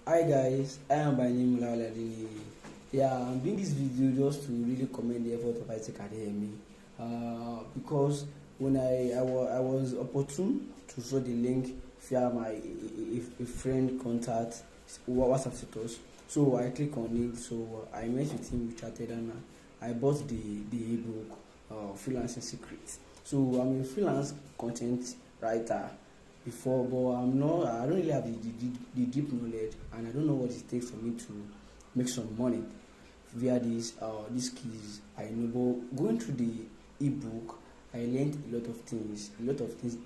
Hi guys, I am by name Olawale. Yeah, I'm doing this video just to really commend the effort of Adeyemi. Because when I was opportune to show the link via my a friend contact WhatsApp status, so I click on it. So I met with him, we chatted, and I bought the ebook, Freelance Secrets. So I'm a freelance content writer before, but I don't really have the deep knowledge, and I don't know what it takes for me to make some money via these skills. I know, but going through the ebook, I learned a lot of things,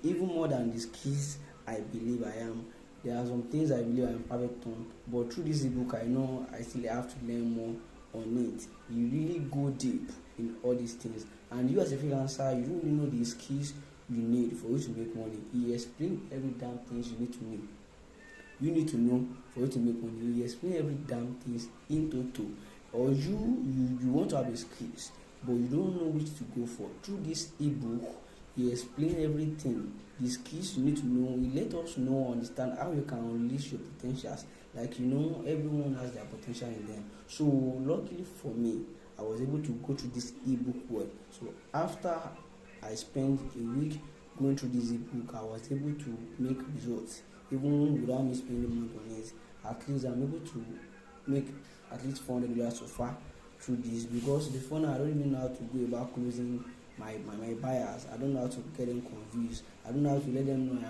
even more than the skills I believe I am. There are some things I believe I am perfect on, but through this ebook, I know I still have to learn more on it. You really go deep in all these things, and you as a freelancer, you don't really know the skills you need for you to make money. He explain every damn things you need to know. You need to know for you to make money. He explain every damn things in total. Or you want to have a skills, but you don't know which to go for. Through this ebook, he explain everything. The skills you need to know. He let us know, understand how you can unleash your potentials. Like everyone has their potential in them. So luckily for me, I was able to go through this ebook well. So after I spent a week going through this ebook, I was able to make results even without me spending money on it. At least I'm able to make at least $400 so far through this, because before now I don't even know how to go about closing my buyers. I don't know how to get them confused. I don't know how to let them know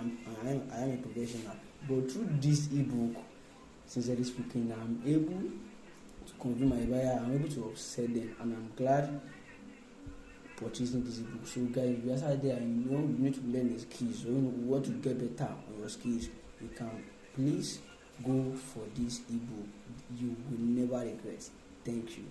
I am a professional. But through this ebook, sincerely speaking, I'm able to convince my buyer. I'm able to upsell them, and I'm glad purchasing this ebook. So guys, if you're outside there and you need to learn the skills, or you want to get better on your skills, you can please go for this ebook. You will never regret. Thank you.